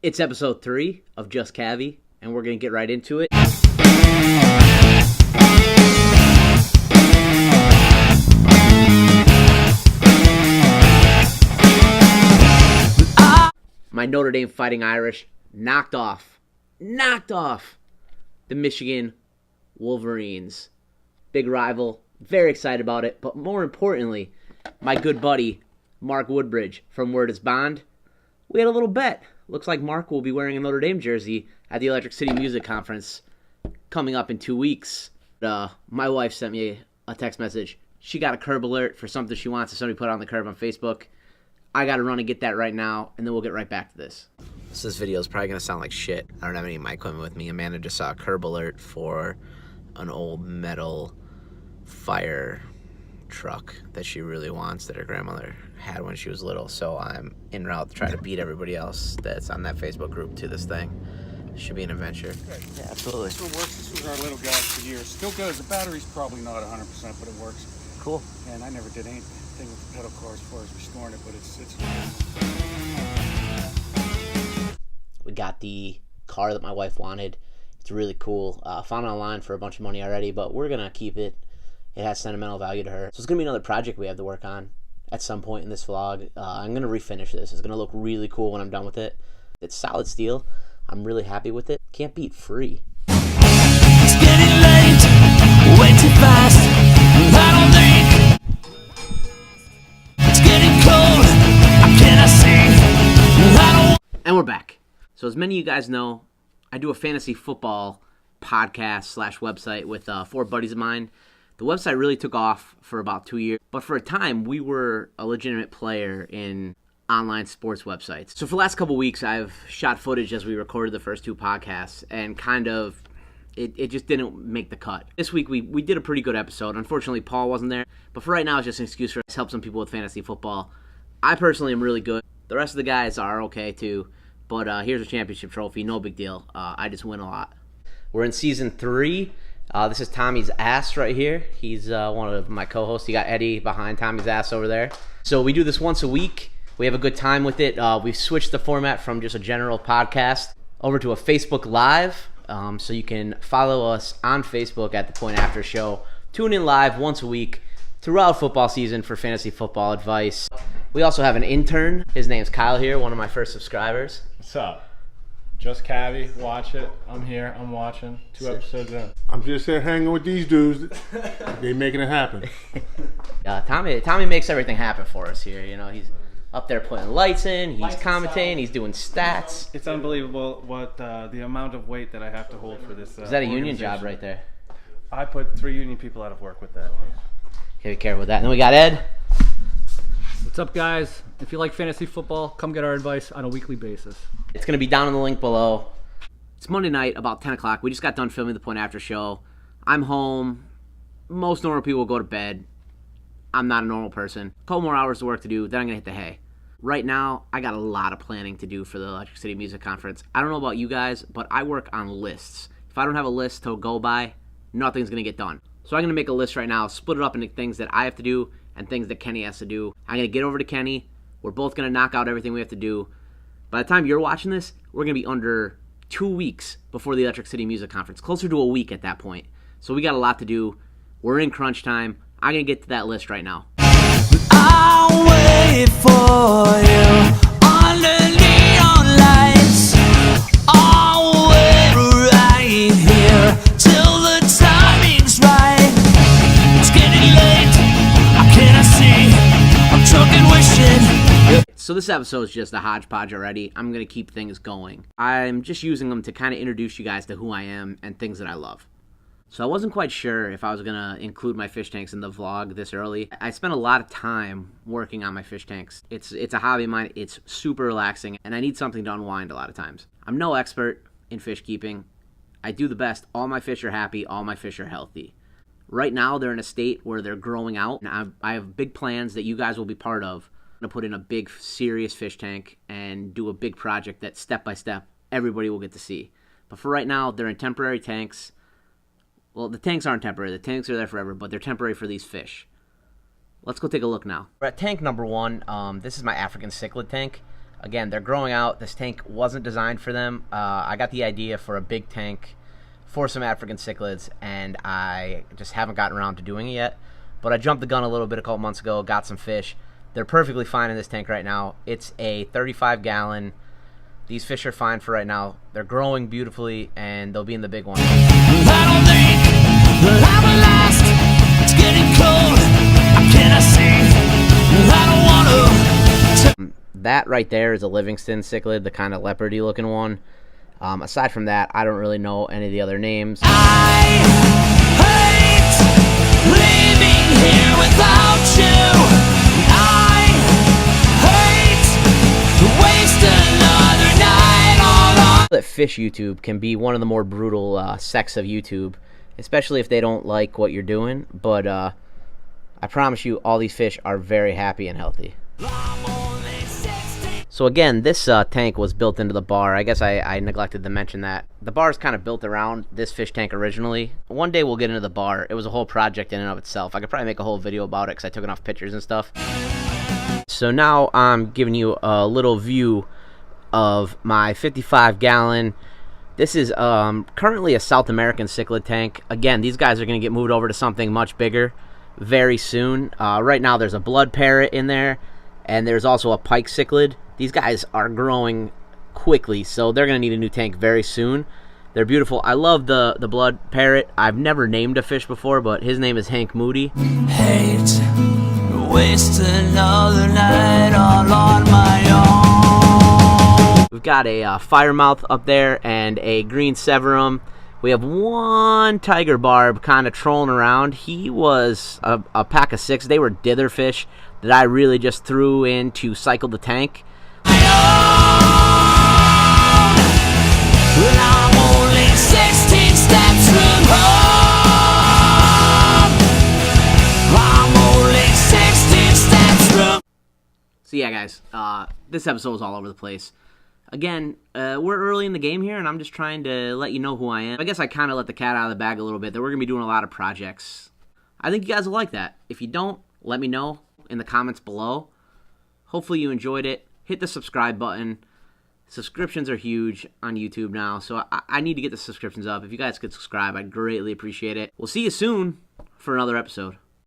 It's episode 3 of Just Cavi, and we're going to get right into it. My Notre Dame Fighting Irish knocked off the Michigan Wolverines. Big rival, very excited about it, but more importantly, my good buddy, Mark Woodbridge from Word is Bond, we had a little bet. Looks like Mark will be wearing a Notre Dame jersey at the Electric City Music Conference coming up in 2 weeks. My wife sent me a text message. She got a curb alert for something she wants, so somebody put it on the curb on Facebook. I got to run and get that right now, and then we'll get right back to this. So this video is probably going to sound like shit. I don't have any mic equipment with me. Amanda just saw a curb alert for an old metal fire truck that she really wants that her grandmother had when she was little. So I'm en route to try to beat everybody else that's on that Facebook group to this thing. It should be an adventure. Yeah, absolutely. This one works. This was our little guy for years. Still goes. The battery's probably not 100%, but it works. Cool. And I never did anything with the pedal car as far as restoring it, but it's We got the car that my wife wanted. It's really cool. Found it online for a bunch of money already, but we're going to keep it. It has sentimental value to her. So it's going to be another project we have to work on at some point in this vlog. I'm going to refinish this. It's going to look really cool when I'm done with it. It's solid steel. I'm really happy with it. Can't beat free. It's getting late, way too fast. I don't think it's getting cold. I cannot see. And we're back. So as many of you guys know, I do a fantasy football podcast / website with 4 buddies of mine. The website really took off for about 2 years, but for a time, we were a legitimate player in online sports websites. So for the last couple weeks, I've shot footage as we recorded the first 2 podcasts, and kind of, it just didn't make the cut. This week, we did a pretty good episode. Unfortunately, Paul wasn't there, but for right now, it's just an excuse for us to help some people with fantasy football. I personally am really good. The rest of the guys are okay, too, but here's a championship trophy, no big deal. I just win a lot. We're in season 3. This is Tommy's ass right here. He's one of my co-hosts. You got Eddie behind Tommy's ass over there. So we do this once a week. We have a good time with it. We've switched the format from just a general podcast over to a Facebook Live. So you can follow us on Facebook at The Point After Show. Tune in live once a week throughout football season for fantasy football advice. We also have an intern. His name's Kyle here, one of my first subscribers. What's up? Just Cavi, watch it. I'm here, I'm watching. 2 episodes in. I'm just here hanging with these dudes. They making it happen. Tommy makes everything happen for us here. You know, he's up there putting lights in, he's commentating, he's doing stats. It's unbelievable what the amount of weight that I have to hold for this. Is that a union job right there? I put 3 union people out of work with that. Okay, be careful with that. And then we got Ed. What's up, guys? If you like fantasy football, come get our advice on a weekly basis. It's going to be down in the link below. It's Monday night, about 10 o'clock. We just got done filming the Point After Show. I'm home. Most normal people go to bed. I'm not a normal person. A couple more hours of work to do, then I'm going to hit the hay. Right now, I got a lot of planning to do for the Electric City Music Conference. I don't know about you guys, but I work on lists. If I don't have a list to go by, nothing's going to get done. So I'm going to make a list right now, split it up into things that I have to do and things that Kenny has to do. I'm going to get over to Kenny. We're both going to knock out everything we have to do. By the time you're watching this, we're going to be under 2 weeks before the Electric City Music Conference. Closer to a week at that point. So we got a lot to do. We're in crunch time. I'm going to get to that list right now. I'll wait for you under neon lights. I'll wait right here till the timing's right. It's getting late, I cannot see. I'm drunk and wishing. So this episode is just a hodgepodge already. I'm going to keep things going. I'm just using them to kind of introduce you guys to who I am and things that I love. So I wasn't quite sure if I was going to include my fish tanks in the vlog this early. I spent a lot of time working on my fish tanks. It's a hobby of mine. It's super relaxing, and I need something to unwind a lot of times. I'm no expert in fish keeping. I do the best. All my fish are happy. All my fish are healthy. Right now, they're in a state where they're growing out, and I have big plans that you guys will be part of. I'm going to put in a big, serious fish tank and do a big project that, step by step, everybody will get to see. But for right now, they're in temporary tanks. Well, the tanks aren't temporary. The tanks are there forever, but they're temporary for these fish. Let's go take a look now. We're at tank number 1. This is my African cichlid tank. Again, they're growing out. This tank wasn't designed for them. I got the idea for a big tank for some African cichlids, and I just haven't gotten around to doing it yet. But I jumped the gun a little bit a couple months ago, got some fish. They're perfectly fine in this tank right now. It's a 35-gallon. These fish are fine for right now. They're growing beautifully, and they'll be in the big one. I don't think that I will last. It's getting cold. How can I see? I don't want to. That right there is a Livingston cichlid, the kind of leopardy looking one. Aside from that, I don't really know any of the other names. I hate living here without you. I hate to waste another night all on. That fish YouTube can be one of the more brutal sects of YouTube, especially if they don't like what you're doing. But I promise you, all these fish are very happy and healthy. So again, this tank was built into the bar. I guess I neglected to mention that. The bar is kind of built around this fish tank originally. One day we'll get into the bar. It was a whole project in and of itself. I could probably make a whole video about it because I took enough pictures and stuff. So now I'm giving you a little view of my 55-gallon. This is currently a South American cichlid tank. Again, these guys are going to get moved over to something much bigger very soon. Right now there's a blood parrot in there, and there's also a pike cichlid. These guys are growing quickly, so they're going to need a new tank very soon. They're beautiful. I love the blood parrot. I've never named a fish before, but his name is Hank Moody. Hate to waste another night all on my own. We've got a firemouth up there and a green severum. We have one tiger barb kind of trolling around. He was a pack of 6. They were dither fish that I really just threw in to cycle the tank. Well, I'm only 16 steps from home. I'm only 16 steps from. So yeah, guys, this episode was all over the place. Again, we're early in the game here, and I'm just trying to let you know who I am. I guess I kind of let the cat out of the bag a little bit, that we're going to be doing a lot of projects. I think you guys will like that. If you don't, let me know in the comments below. Hopefully you enjoyed it. Hit the subscribe button. Subscriptions are huge on YouTube now, so I need to get the subscriptions up. If you guys could subscribe, I'd greatly appreciate it. We'll see you soon for another episode.